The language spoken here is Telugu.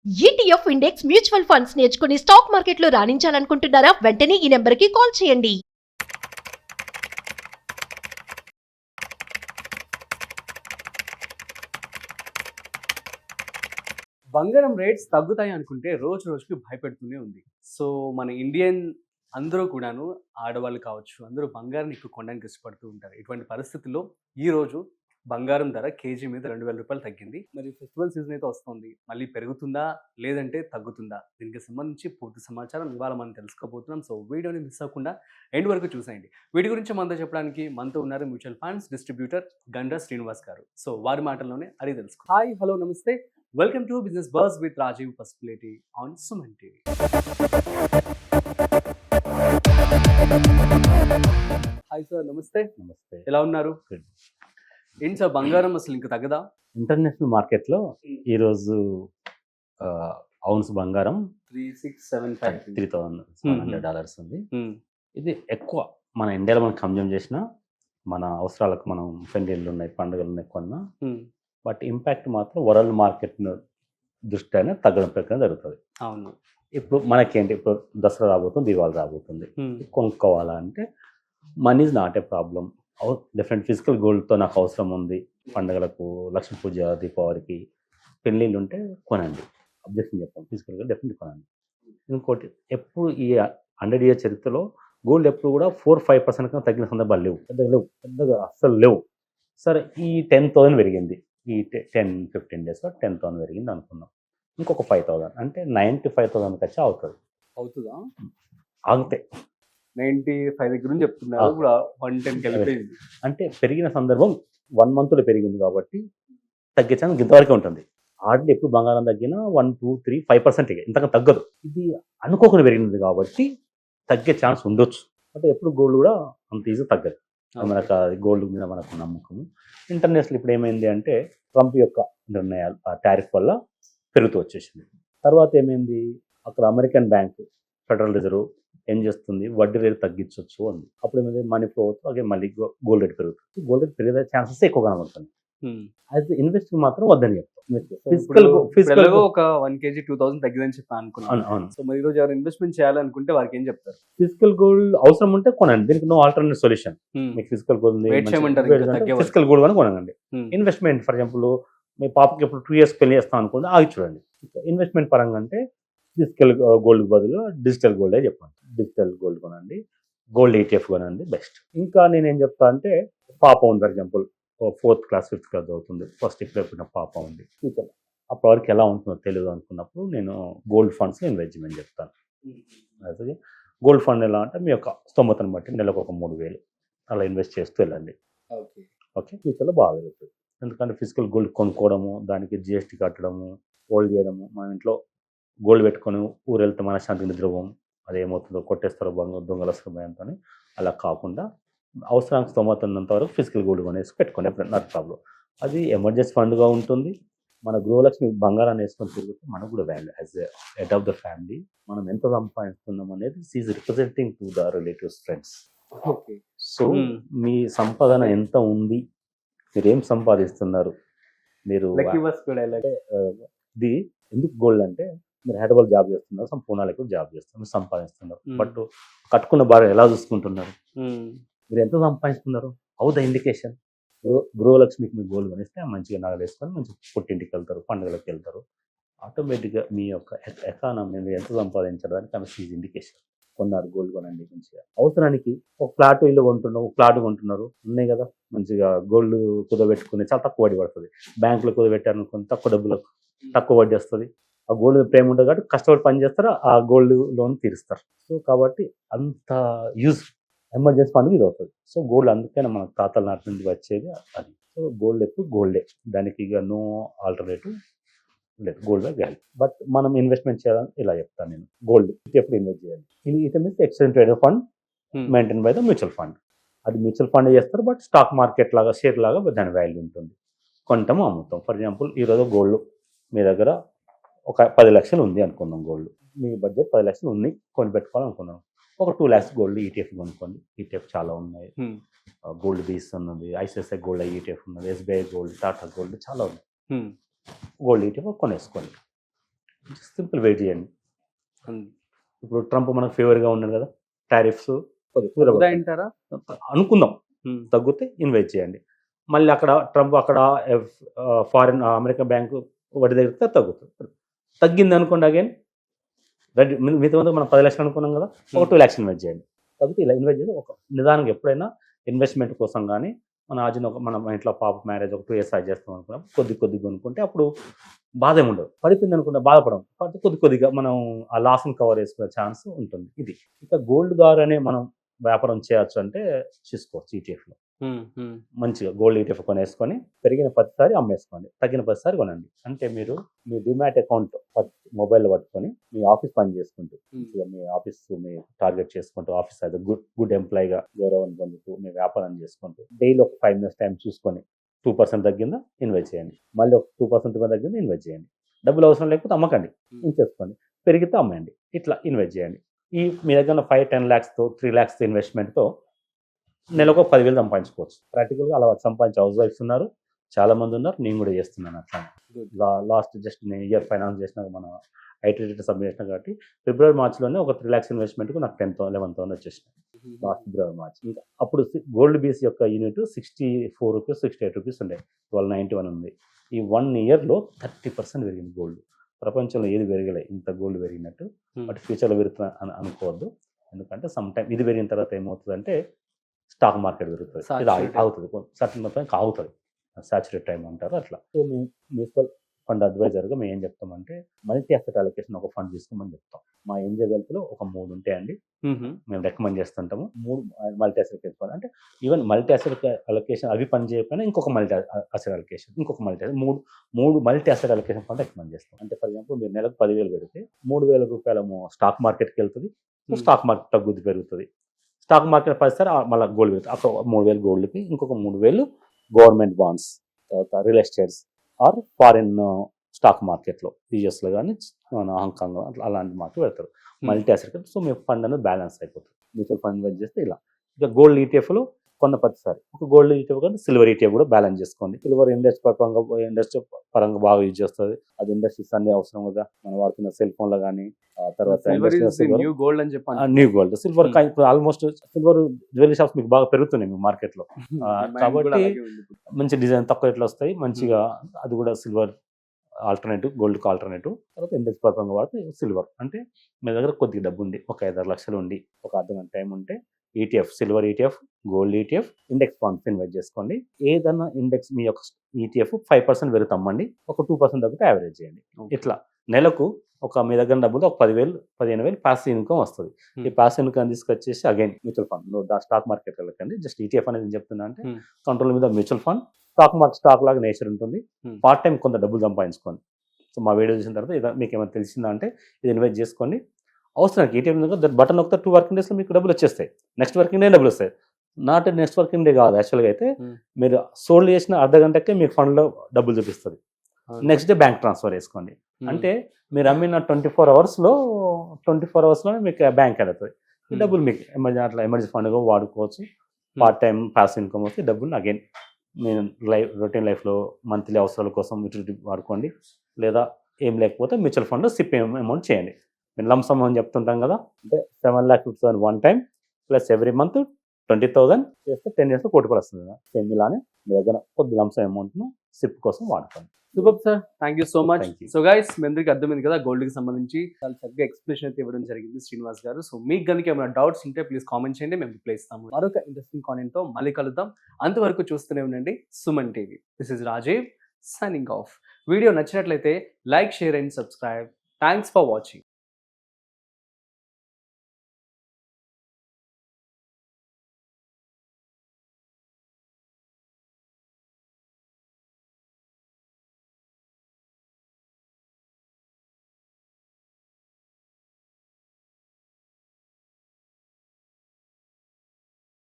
ఈటీఎఫ్ ఇండెక్స్ మ్యూచువల్ ఫండ్స్ నేర్చుకుని స్టాక్ మార్కెట్లో రాణించాలనుకుంటున్నారా? వెంటనే ఈ నెంబర్కి కాల్ చేయండి. బంగారం రేట్స్ తగ్గుతాయి అనుకుంటే రోజు రోజుకి భయపెడుతూనే ఉంది. సో, మన ఇండియన్ అందరూ కూడాను ఆడవాళ్ళు కావచ్చు, అందరూ బంగారాన్ని ఎక్కువ కొనడానికి ఇష్టపడుతూ ఉంటారు. ఇటువంటి పరిస్థితుల్లో ఈరోజు బంగారం ధర కేజీ మీద ₹2000 తగ్గింది. మరి ఫెస్టివల్ సీజన్ అయితే వస్తోంది. మళ్ళీ పెరుగుతుందా? లేదంటే తగ్గుతుందా? దీనికి సంబంధించి పూర్తి సమాచారం ఇవాళ మనం తెలుసుకోబోతున్నాం. సో, వీడియోని మిస్ అవ్వకుండా ఎండ్ వరకు చూసేయండి. వీటి గురించి మనతో చెప్పడానికి మనతో ఉన్నారు mutual funds distributor Gandra Srinivas గారు. సో, వారి మాటల్లోనే అడిగి తెలుసుకుందాం. హాయ్, హలో, నమస్తే. Welcome to business buzz with Rajeev Pasupuleti on Suman TV. Hi sir, నమస్తే. నమస్తే. ఎలా ఉన్నారు? Good. ఏంటి సార్, బంగారం అసలు ఇంకా తగ్గదా? ఇంటర్నేషనల్ మార్కెట్లో ఈరోజు ఔన్స్ బంగారం 3675. $3,700 ఉంది. ఇది ఎక్కువ మన ఇండియాలో మనం కన్జ్యూమ్ చేసిన మన అవసరాలకు మనం పెళ్ళిళ్ళు ఉన్నాయి, పండుగలు ఉన్నాయి కొన్నా, బట్ ఇంపాక్ట్ మాత్రం వరల్డ్ మార్కెట్ దృష్ట్యానే తగ్గడం ప్రకారం జరుగుతుంది. అవును. ఇప్పుడు మనకేంటి, ఇప్పుడు దసరా రాబోతుంది, దీవాళి రాబోతుంది, కొనుక్కోవాలా అంటే money is not a problem. Different physical గోల్డ్తో నాకు అవసరం ఉంది, పండుగలకు, లక్ష్మీ పూజ, దీపావళికి, పెళ్ళిళ్ళు ఉంటే కొనండి, అబ్జెక్షన్ చెప్పాం. ఫిజికల్గా డెఫినెట్గా కొనండి. ఇంకోటి, ఎప్పుడు ఈ 100 year చరిత్రలో గోల్డ్ ఎప్పుడు కూడా 4-5% కన్నా తగ్గిన సందర్భాలు పెద్దగా అస్సలు లేవు. సరే, ఈ 10,000 పెరిగింది, ఈ 10-15 daysలో 10,000 పెరిగింది అనుకున్నాం. ఇంకొక 5,000 అంటే 95,000 వచ్చి అవుతుందా? ఆగితే 95 దగ్గర నుంచి చెప్తున్నారు, ఇప్పుడు 110కి వెళ్ళిపోయింది. అంటే పెరిగిన సందర్భం 1 monthలో పెరిగింది కాబట్టి తగ్గే ఛాన్స్ ఇంతవరకే ఉంటుంది. ఆల్రెడీ ఎప్పుడు బంగారం తగ్గినా 1, 2, 3, 5% ఇంతగా తగ్గదు. ఇది అనుకోకుండా పెరిగినది కాబట్టి తగ్గే ఛాన్స్ ఉండొచ్చు. అంటే ఎప్పుడు గోల్డ్ కూడా అంత ఈజీ తగ్గదు. మనకు గోల్డ్ మీద మనకు నమ్మకం. ఇంటర్నేషనల్ ఇప్పుడు ఏమైంది అంటే ట్రంప్ యొక్క నిర్ణయాలు, ఆ టారిఫ్ వల్ల పెరుగుతూ వచ్చేసింది. తర్వాత ఏమైంది, అక్కడ అమెరికన్ బ్యాంక్ ఫెడరల్ రిజర్వ్ ఏం చేస్తుంది, వడ్డీ రేటు తగ్గించవచ్చు అంది. అప్పుడు ఏమైంది, మనీ ఫ్లో అవుతుంది, అలాగే మళ్ళీ గోల్డ్ రేట్ పెరుగుతుంది. గోల్డ్ రేట్ పెరిగే ఛాన్సెస్ ఎక్కువ కనబడుతుంది. అయితే ఇన్వెస్టింగ్ మాత్రం వద్దని చెప్తాం. ఫిజికల్ ఒక 1 kg 2000 తగ్గిందని చెప్పి అనుకున్నాను. సో మరి ఈరోజు ఎవరు ఇన్వెస్ట్మెంట్ చేయాలనుకుంటే వారికి ఏం చెప్తారు? ఫిజికల్ గోల్డ్ అవసరం ఉంటే కొనండి, దీనికి నో ఆల్టర్నేట్ సొల్యూషన్. మీకు ఫిజికల్ గోల్డ్ ఫిజికల్ గోల్డ్ కానీ కొనండి. ఇన్వెస్ట్మెంట్ ఫర్ ఎగ్జాంపుల్ మీ పాపకి ఇప్పుడు 2 years పెళ్లి చేస్తాం అనుకుంటే ఆగి చూడండి. ఇన్వెస్ట్మెంట్ పరంగా అంటే ఫిజికల్ గోల్డ్ బదులు డిజిటల్ గోల్డే చెప్పండి. డిజిటల్ గోల్డ్ కొనండి, గోల్డ్ ETF కొనండి బెస్ట్. ఇంకా నేనేం చెప్తా అంటే, పాప ఉంది for example 4th class 5th class అవుతుంది, ఫస్ట్ ఇప్పుడు ఎప్పుడు పాప ఉంది, ఫ్యూచర్ అప్పటి వరకు ఎలా ఉంటుందో తెలియదు అనుకున్నప్పుడు నేను గోల్డ్ ఫండ్స్లో ఇన్వెస్ట్మెంట్ చెప్తాను. అయితే గోల్డ్ ఫండ్ ఎలా అంటే మీ యొక్క స్తోమతను బట్టి నెలకు ఒక 3,000 అలా ఇన్వెస్ట్ చేస్తూ వెళ్ళండి. ఓకే, ఫ్యూచర్లో బాగా పెరుగుతుంది. ఎందుకంటే ఫిజికల్ గోల్డ్ కొనుక్కోవడము, దానికి GST కట్టడము, హోల్డ్ చేయడము, మన ఇంట్లో గోల్డ్ పెట్టుకొని ఊరు వెళ్తే మన శాంతి నిద్రపోం, అదేమవుతుందో కొట్టేస్తారో దొంగల సమయంతో, అలా కాకుండా అవసరానికి స్తోమత ఉన్నంత వరకు ఫిజికల్ గోల్డ్ కొనేసి పెట్టుకోండి, ఎప్పుడైనా నాకు ప్రాబ్లం. అది ఎమర్జెన్సీ ఫండ్గా ఉంటుంది. మన గృహలక్ష్మి బంగారాన్ని వేసుకొని తిరిగితే మనకు కూడా value as a head of the family. మనం ఎంత సంపాదిస్తున్నాం అనేది is representing to the relatives, friends. Okay, so మీ సంపాదన ఎంత ఉంది, మీరు ఏం సంపాదిస్తున్నారు, మీరు ఇది ఎందుకు గోల్డ్ అంటే, మీరు హైదరాబాద్ జాబ్ చేస్తున్నారు, పూనాలో కూడా జాబ్ చేస్తున్నారు, సంపాదిస్తున్నారు, బట్ కట్టుకున్న భార్య ఎలా చూసుకుంటున్నారు, మీరు ఎంత సంపాదిస్తున్నారు, హౌ ద ఇండికేషన్. గృహలక్ష్మికి మీరు గోల్డ్ కొనిస్తే మంచిగా నగలు వేసుకొని మంచి పుట్టింటికి వెళ్తారు, పండుగలకు వెళ్తారు. ఆటోమేటిక్గా మీ యొక్క ఎకానమీ మీరు ఎంత సంపాదించడానికి ఆమె ఈజ్ ఇండికేషన్. కొన్నారు గోల్డ్ కొనండి మంచిగా. అవసరానికి ఒక ఫ్లాట్ ఇల్లు కొంటున్నారు, ఒక ఫ్లాట్ కొంటున్నారు, ఉన్నాయి కదా, మంచిగా గోల్డ్ కుదబెట్టుకుని చాలా తక్కువ వడ్డీ పడుతుంది. బ్యాంకులో కుదబెట్టారనుకుని తక్కువ డబ్బులకు తక్కువ వడ్డీ వస్తుంది. ఆ గోల్డ్ ప్రేమ ఉంటుంది కాబట్టి కష్టపడి పని చేస్తారు, ఆ గోల్డ్ లోన్ తీరుస్తారు. సో కాబట్టి అంత యూజ్ ఎమర్జెన్సీ ఫండ్ ఇది అవుతుంది. సో గోల్డ్ అందుకనే మన తాతల నాటి నుండి వచ్చేది అది. సో గోల్డ్ ఎప్పుడు గోల్డే, దానికి ఇక నో ఆల్టర్నేటివ్ లేదు, గోల్డ్ వాల్యూ. బట్ మనం ఇన్వెస్ట్మెంట్ చేయాలని ఇలా చెప్తాను నేను, గోల్డ్ ఎప్పుడు ఇన్వెస్ట్ చేయాలి. ఇది means exchange traded fund maintain by the mutual fund. అది మ్యూచువల్ ఫండ్ చేస్తారు, బట్ స్టాక్ మార్కెట్ లాగా, షేర్ లాగా దాని వాల్యూ ఉంటుంది. కొంటాము, అమ్ముతాం. ఫర్ ఎగ్జాంపుల్ ఈరోజు గోల్డ్ మీ దగ్గర ఒక 10 లక్షలు ఉంది అనుకుందాం, గోల్డ్ మీ బడ్జెట్ 10 లక్షలు ఉంది, కొని పెట్టుకోవాలనుకున్నాం. ఒక 2 lakhs గోల్డ్ ETF కొనుక్కోండి. ETF చాలా ఉన్నాయి, గోల్డ్ బీస్ ఉన్నది, ICICI గోల్డ్ ETF ఉన్నది, SBI గోల్డ్, టాటా గోల్డ్ చాలా ఉంది. Gold ETF కొనేసుకోండి. సింపుల్ వెయిట్ చేయండి. ఉమ్. ఇప్పుడు ట్రంప్ మనకు ఫేవర్గా ఉన్నాడు కదా, టారిఫ్స్ తగ్గుతాయంటారా? అనుకుందాం, ఉమ్. తగ్గితే ఇన్వెస్ట్ చేయండి. మళ్ళీ అక్కడ ట్రంప్ అక్కడ ఫారిన్ అమెరికా బ్యాంకు వడ్డీ దగ్గర తగ్గుతుంది. తగ్గింది అనుకోండి అగైన్ మిగతా మనం 10 లక్షలు అనుకున్నాం కదా, ఒక 2 lakhs ఇన్వెస్ట్ చేయండి. తగ్గితే ఇలా ఇన్వెస్ట్ చేసి ఒక నిదానంగా ఎప్పుడైనా ఇన్వెస్ట్మెంట్ కోసం కానీ మన ఇంట్లో పాప మ్యారేజ్ ఒక 2 years చేస్తాం అనుకున్నాం, కొద్దిగా కొనుక్కుంటే అప్పుడు బాధ ఏమి ఉండదు. పడిపోయింది అనుకుంటే బాధపడం, కొద్దిగా మనం ఆ లాస్ని కవర్ చేసుకునే ఛాన్స్ ఉంటుంది. ఇది ఇక గోల్డ్ ద్వారానే మనం వ్యాపారం చేయొచ్చు అంటే చూసుకోవచ్చు. ఈటీఎఫ్లో మంచిగా గోల్డ్ ఈటీఎఫ్ కొనేసుకొని పెరిగిన ప్రతిసారి అమ్మేసుకోండి, తగ్గిన ప్రతిసారి కొనండి. అంటే మీరు మీ డిమాట్ అకౌంట్ మొబైల్లో పట్టుకొని మీ ఆఫీస్ పని చేసుకుంటూ మీ ఆఫీస్ మీ టార్గెట్ చేసుకుంటూ ఆఫీస్ అయితే గుడ్ ఎంప్లాయీగా గౌరవం పొందుతూ మీ వ్యాపారం చేసుకుంటూ డైలీ ఒక 5 minutes టైం చూసుకొని 2% తగ్గిందా ఇన్వెస్ట్ చేయండి, మళ్ళీ ఒక 2% తగ్గిందా ఇన్వెస్ట్ చేయండి. డబ్బులు అవసరం లేకపోతే అమ్మకండి, ఇంకేసుకోండి, పెరిగితే అమ్మండి, ఇట్లా ఇన్వెస్ట్ చేయండి. మీ దగ్గర 5-10 lakhsతో 3 lakhs ఇన్వెస్ట్మెంట్తో నెలకు 10,000 సంపాదించుకోవచ్చు. ప్రాక్టికల్గా అలా సంపాదించే హౌస్ వైఫ్స్ ఉన్నారు, చాలా మంది ఉన్నారు. నేను కూడా చేస్తున్నాను అట్లా. లాస్ట్ జస్ట్ నేను ఇయర్ ఫైనాన్స్ చేసిన మన ఐటీ రిటర్న్ సబ్మిట్ చేసిన కాబట్టి February Marchలోనే ఒక 3 lakhs ఇన్వెస్ట్మెంట్కు నాకు 10,000-11,000 వచ్చేసినాయి లాస్ట్ February March. ఇంకా అప్పుడు గోల్డ్ బీసీ యొక్క యూనిట్ 64 రూపీస్ 68 రూపీస్ ఉండే, 1291 ఉంది. ఈ 1 yearలో 30% పెరిగింది గోల్డ్. ప్రపంచంలో ఏది పెరగలే ఇంత గోల్డ్ పెరిగినట్టు. బట్ ఫ్యూచర్లో పెరుగుతున్నా అని అనుకోవద్దు, ఎందుకంటే సమ్ టైం ఇది పెరిగిన తర్వాత ఏమవుతుందంటే స్టాక్ మార్కెట్ పెరుగుతుంది, ఇది ఆగుతుంది, సర్టన్ మొత్తం ఆగుతుంది, సాచురేట్ టైం అంటారు అట్లా. సో మేము మ్యూచువల్ ఫండ్ అడ్వైజర్గా మేము ఏం చెప్తామంటే మల్టీ అసెట్ అలొకేషన్ ఒక ఫండ్ తీసుకోమని చెప్తాం. మా ఎంజే వెల్త్లో ఒక 3 ఉంటాయండి, మేము రికమెండ్ చేస్తుంటాము. 3 మల్టీ అసెట్ ఫండ్ అంటే ఈవెన్ మల్టీ అసెట్ అలొకేషన్ అవి పని చేయకపోయినా ఇంకొక మల్టీ అసెట్ అలొకేషన్, ఇంకొక మూడు multi asset allocation fund recommend చేస్తాం. అంటే ఫర్ ఎగ్జాంపుల్ మీరు నెలకు 10,000 పెడితే 3,000 రూపాయలు స్టాక్ మార్కెట్కి వెళ్తుంది, స్టాక్ మార్కెట్ తగ్గుద్ది పెరుగుతుంది. స్టాక్ మార్కెట్ 10 మళ్ళీ గోల్డ్ పెరుగుతుంది, అక్కడ 3,000 గోల్డ్కి, ఇంకొక 3,000 గవర్నమెంట్ బాండ్స్, తర్వాత real estates or foreign stock మార్కెట్లో యూఎస్లో కానీ హాంకాంగ్ అలాంటి మార్కెట్ పెడతారు మల్టీ అసెట్. సో మీ ఫండ్ అనేది బ్యాలెన్స్ అయిపోతుంది. మ్యూచువల్ ఫండ్ ఇన్వెస్ట్ చేస్తే ఇలా. ఇక గోల్డ్ ఈటీఎఫ్లో కొన్న ప్రతిసారి ఒక గోల్డ్ ఈటీఎఫ్ కానీ సిల్వర్ ఈటీఎఫ్ కూడా బ్యాలెన్స్ చేసుకోండి. సిల్వర్ ఇండస్ట్రీ పరంగా బాగా యూజ్ చేస్తుంది, అది ఇండస్ట్రీస్ అన్ని అవసరం కదా, మనం వాడుతున్న సెల్ ఫోన్లో కానీ. తర్వాత న్యూ గోల్డ్ అని చెప్పి న్యూ గోల్డ్ సిల్వర్ ఇప్పుడు ఆల్మోస్ట్ సిల్వర్ జ్యువెలరీ షాప్స్ మీకు బాగా పెరుగుతున్నాయి మీ మార్కెట్లో. కాబట్టి మంచి డిజైన్ తక్కువ రేట్లో వస్తాయి మంచిగా, అది కూడా సిల్వర్ ఆల్టర్నేటివ్, గోల్డ్కి ఆల్టర్నేటివ్. తర్వాత ఇండెక్స్ పరంగా వాడితే సిల్వర్ అంటే మీ దగ్గర కొద్దిగా డబ్బు ఉంది, ఒక 5-6 లక్షలు ఉండి ఒక అర్ధగంట టైం ఉంటే ETF, silver ETF, gold ETF, index funds invest చేసుకోండి. ఏదన్నా ఇండెక్స్ మీ యొక్క ఈటీఎఫ్ 5% పెరుగుతామండి, ఒక 2% తగ్గితే యావరేజ్ చేయండి. ఇట్లా నెలకు ఒక మీ దగ్గర డబ్బులు ఒక 10,000-15,000 పాసివ్ ఇన్కమ్ వస్తుంది. ఈ పాసివ్ ఇన్కమ్ తీసుకొచ్చేసి again mutual fund, stock market వెళ్ళకండి. జస్ట్ ఈటీఎఫ్ అనేది చెప్తున్నా అంటే కంట్రోల్ మీద మ్యూచువల్ ఫండ్, స్టాక్ లాగా నేచర్ ఉంటుంది. పార్ట్ టైం కొంత డబ్బులు సంపాదించుకోండి. సో మా వీడియో చూసిన తర్వాత ఇది మీకు ఏమైనా తెలిసిందా అంటే ఇది ఇన్వెస్ట్ చేసుకోండి. అవసరానికి ఈటీఎఫ్ బటన్ నొక్కితే 2 working daysలో మీకు డబ్బులు వచ్చేస్తాయి, నెక్స్ట్ వర్కింగ్ డే డబ్బులు వస్తాయి. నాట్ నెక్స్ట్ వర్కింగ్ డే కాదు, యాక్చువల్గా అయితే మీరు సోల్డ్ చేసిన అర్ధగంటకే మీకు ఫండ్లో డబ్బులు చూపిస్తుంది. నెక్స్ట్ డే బ్యాంక్ ట్రాన్స్ఫర్ చేసుకోండి. అంటే మీరు అమ్మిన 24 అవర్స్లోనే మీకు బ్యాంక్ అవుతుంది. ఈ డబ్బులు మీకు ఎమర్జెన్సీ ఫండ్గా వాడుకోవచ్చు. పార్ట్ టైం పాసివ్ ఇన్కమ్ వస్తే డబ్బులు అగైన్ మీరు రొటీన్ లైఫ్లో మంత్లీ అవసరాల కోసం యూటిలిటీ వాడుకోండి. లేదా ఏం లేకపోతే మ్యూచువల్ ఫండ్ సిప్ అమౌంట్ చేయండి. మేము లంప్ సమ్ అని చెప్తుంటాం కదా, అంటే 7,50,000 one time plus every month 20,000 చేస్తే 10 years కోటి రూపాయలు వస్తుంది కదా. సేమ్ ఇలానే మీ దగ్గర కొద్ది లంప్ సమ్ అమౌంట్ను సిప్ కోసం వాడుకోండి. Super sir, thank you so much. So guys, మీ అందరికీ అర్థమైంది కదా గోల్డ్కి సంబంధించి చాలా చక్కగా ఎక్స్ప్లెనేషన్ అయితే ఇవ్వడం జరిగింది శ్రీనివాస్ గారు. సో మీకు కనుక ఏమైనా డౌట్స్ ఉంటే ప్లీజ్ కామెంట్ చేయండి, మేము రిప్లై ఇస్తాము. మరొక ఇంట్రెస్టింగ్ కాంటెంట్తో మళ్ళీ కలుద్దాం. అంతవరకు చూస్తూనే ఉండండి Suman TV. This is Rajiv signing off. Video నచ్చినట్లయితే like, share and subscribe. Thanks for watching.